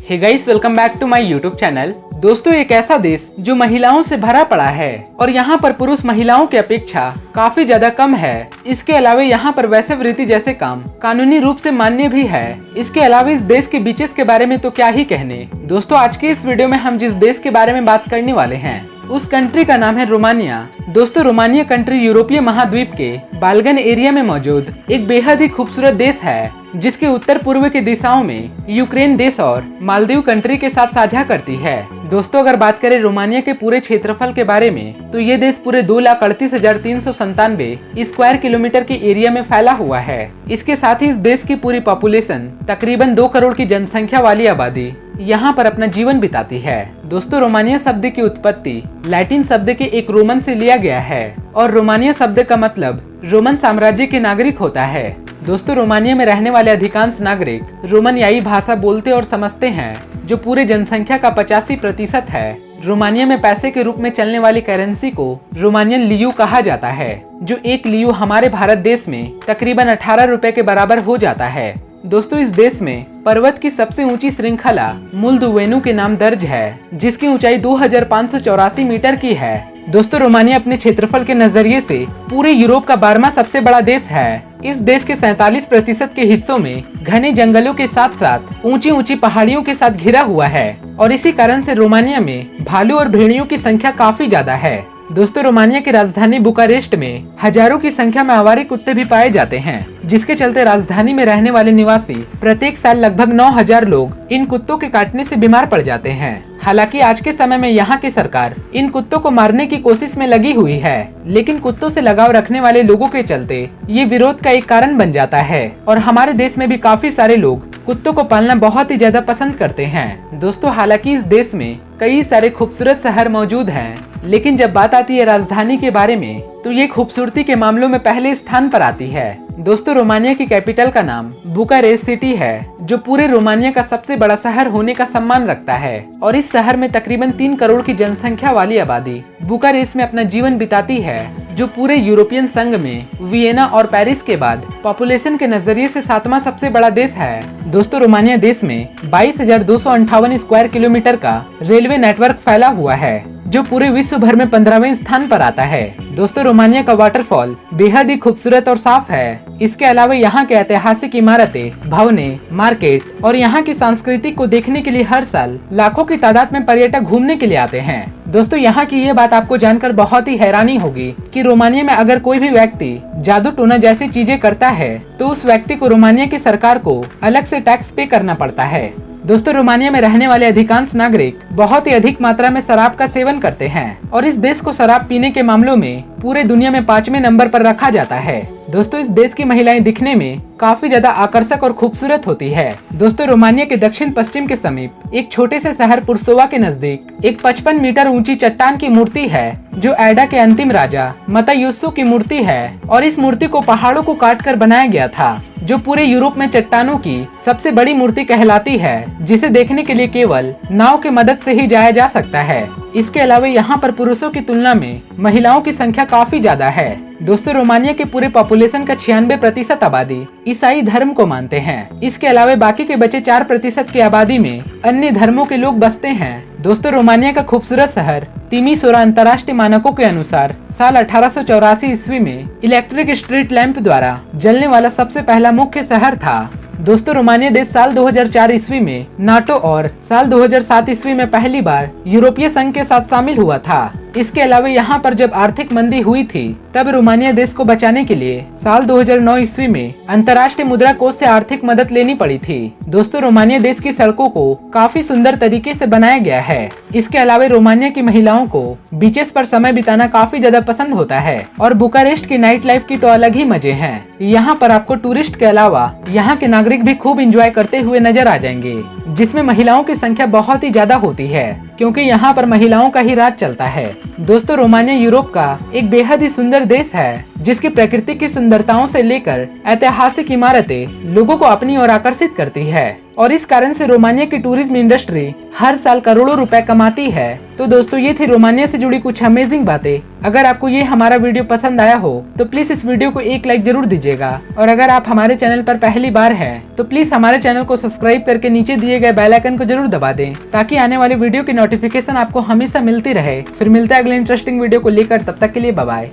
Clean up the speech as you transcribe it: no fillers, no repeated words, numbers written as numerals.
Hey guys, welcome back to my YouTube channel. दोस्तों, एक ऐसा देश जो महिलाओं से भरा पड़ा है और यहाँ पर पुरुष महिलाओं की अपेक्षा काफी ज्यादा कम है। इसके अलावा यहाँ पर वैश्यवृत्ति जैसे काम कानूनी रूप से मान्य भी है। इसके अलावा इस देश के बीचेस के बारे में तो क्या ही कहने। दोस्तों, आज के इस वीडियो में हम जिस देश के बारे में बात करने वाले हैं उस कंट्री का नाम है रोमानिया। दोस्तों, रोमानिया कंट्री यूरोपीय महाद्वीप के बाल्कन एरिया में मौजूद एक बेहद ही खूबसूरत देश है, जिसके उत्तर पूर्व की दिशाओं में यूक्रेन देश और मालदीव कंट्री के साथ साझा करती है। दोस्तों, अगर बात करें रोमानिया के पूरे क्षेत्रफल के बारे में तो ये देश पूरे 2,38,397 स्क्वायर किलोमीटर के एरिया में फैला हुआ है। इसके साथ ही इस देश की पूरी पॉपुलेशन तकरीबन 2 करोड़ की जनसंख्या वाली आबादी यहाँ पर अपना जीवन बिताती है। दोस्तों, रोमानिया शब्द की उत्पत्ति लैटिन शब्द के एक रोमन से लिया गया है और रोमानिया शब्द का मतलब रोमन साम्राज्य के नागरिक होता है। दोस्तों, रोमानिया में रहने वाले अधिकांश नागरिक रोमानियाई भाषा बोलते और समझते हैं, जो पूरे जनसंख्या का 85% है। रोमानिया में पैसे के रूप में चलने वाली करेंसी को रोमानियन लियू कहा जाता है, जो एक लियू हमारे भारत देश में तकरीबन 18 रुपए के बराबर हो जाता है। दोस्तों, इस देश में पर्वत की सबसे ऊंची श्रृंखला मुल्दुवेनु के नाम दर्ज है, जिसकी ऊंचाई 2584 मीटर की है। दोस्तों, रोमानिया अपने क्षेत्रफल के नजरिए से पूरे यूरोप का 12वां सबसे बड़ा देश है। इस देश के 47% के हिस्सों में घने जंगलों के साथ साथ ऊंची ऊंची पहाड़ियों के साथ घिरा हुआ है और इसी कारण से रोमानिया में भालू और भेड़ियों की संख्या काफी ज्यादा है। दोस्तों, रोमानिया की राजधानी बुकारेस्ट में हजारों की संख्या में आवारा कुत्ते भी पाए जाते हैं, जिसके चलते राजधानी में रहने वाले निवासी प्रत्येक साल लगभग 9,000 लोग इन कुत्तों के काटने से बीमार पड़ जाते हैं। हालांकि आज के समय में यहाँ की सरकार इन कुत्तों को मारने की कोशिश में लगी हुई है, लेकिन कुत्तों से लगाव रखने वाले लोगों के चलते ये विरोध का एक कारण बन जाता है और हमारे देश में भी काफी सारे लोग कुत्तों को पालना बहुत ही ज्यादा पसंद करते हैं। दोस्तों, हालांकि इस देश में कई सारे खूबसूरत शहर मौजूद हैं, लेकिन जब बात आती है राजधानी के बारे में तो ये खूबसूरती के मामलों में पहले स्थान पर आती है। दोस्तों, रोमानिया की कैपिटल का नाम बुकारेस्ट सिटी है, जो पूरे रोमानिया का सबसे बड़ा शहर होने का सम्मान रखता है और इस शहर में तकरीबन 3 करोड़ की जनसंख्या वाली आबादी बुकारेस्ट में अपना जीवन बिताती है, जो पूरे यूरोपियन संघ में वियना और पेरिस के बाद पॉपुलेशन के नजरिए से 7वां सबसे बड़ा देश है। दोस्तों, रोमानिया देश में 22,258 स्क्वायर किलोमीटर का रेलवे नेटवर्क फैला हुआ है, जो पूरे विश्व भर में 15वें स्थान पर आता है। दोस्तों, रोमानिया का वाटरफॉल बेहद ही खूबसूरत और साफ है। इसके अलावा यहाँ के ऐतिहासिक इमारतें, भवनें, मार्केट और यहाँ की संस्कृति को देखने के लिए हर साल लाखों की तादाद में पर्यटक घूमने के लिए आते हैं। दोस्तों, यहाँ की ये बात आपको जानकर बहुत ही हैरानी होगी कि रोमानिया में अगर कोई भी व्यक्ति जादू टोना जैसी चीजें करता है तो उस व्यक्ति को रोमानिया की सरकार को अलग से टैक्स पे करना पड़ता है। दोस्तों, रोमानिया में रहने वाले अधिकांश नागरिक बहुत ही अधिक मात्रा में शराब का सेवन करते हैं और इस देश को शराब पीने के मामलों में पूरे दुनिया में 5वें नंबर पर रखा जाता है। दोस्तों, इस देश की महिलाएं दिखने में काफी ज्यादा आकर्षक और खूबसूरत होती है। दोस्तों, रोमानिया के दक्षिण पश्चिम के समीप एक छोटे से शहर पुरसोवा के नजदीक एक 55 मीटर ऊंची चट्टान की मूर्ति है, जो एडा के अंतिम राजा मतायुस्सु की मूर्ति है और इस मूर्ति को पहाड़ों को काटकर बनाया गया था, जो पूरे यूरोप में चट्टानों की सबसे बड़ी मूर्ति कहलाती है, जिसे देखने के लिए केवल नाव की मदद से ही जाया जा सकता है। इसके अलावा यहाँ पर पुरुषों की तुलना में महिलाओं की संख्या काफी ज्यादा है। दोस्तों, रोमानिया के पूरे पॉपुलेशन का 96% आबादी ईसाई धर्म को मानते हैं। इसके अलावा बाकी के बचे 4% की आबादी में अन्य धर्मों के लोग बसते हैं। दोस्तों, रोमानिया का खूबसूरत शहर तिमिसोरा अंतर्राष्ट्रीय मानकों के अनुसार साल 1884 ईस्वी में इलेक्ट्रिक स्ट्रीट लैंप द्वारा जलने वाला सबसे पहला मुख्य शहर था। दोस्तों, रोमानिया देश साल 2004 ईस्वी में नाटो और साल 2007 ईस्वी में पहली बार यूरोपीय संघ के साथ शामिल हुआ था। इसके अलावा यहाँ पर जब आर्थिक मंदी हुई थी तब रोमानिया देश को बचाने के लिए साल 2009 ईस्वी में अंतर्राष्ट्रीय मुद्रा कोष से आर्थिक मदद लेनी पड़ी थी। दोस्तों, रोमानिया देश की सड़कों को काफी सुंदर तरीके से बनाया गया है। इसके अलावा रोमानिया की महिलाओं को बीचेस पर समय बिताना काफी ज्यादा पसंद होता है और बुकारेस्ट की नाइट लाइफ की तो अलग ही मजे हैं। यहाँ पर आपको टूरिस्ट के अलावा यहाँ के नागरिक भी खूब एंजॉय करते हुए नजर आ जाएंगे, जिसमें महिलाओं की संख्या बहुत ही ज्यादा होती है, क्योंकि यहाँ पर महिलाओं का ही राज चलता है। दोस्तों, रोमानिया यूरोप का एक बेहद ही सुंदर देश है, जिसकी प्रकृति की सुंदरताओं से लेकर ऐतिहासिक इमारतें लोगों को अपनी ओर आकर्षित करती है और इस कारण से रोमानिया की टूरिज्म इंडस्ट्री हर साल करोड़ों रुपए कमाती है। तो दोस्तों ये थी रोमानिया से जुड़ी कुछ अमेजिंग बातें। अगर आपको ये हमारा वीडियो पसंद आया हो तो प्लीज इस वीडियो को एक लाइक जरूर दीजिएगा और अगर आप हमारे चैनल पर पहली बार हैं तो प्लीज हमारे चैनल को सब्सक्राइब करके नीचे दिए गए बेल आइकन को जरूर दबा दें ताकि आने वाली वीडियो की नोटिफिकेशन आपको हमेशा मिलती रहे। फिर मिलते हैं अगले इंटरेस्टिंग वीडियो को लेकर, तब तक के लिए बाय बाय।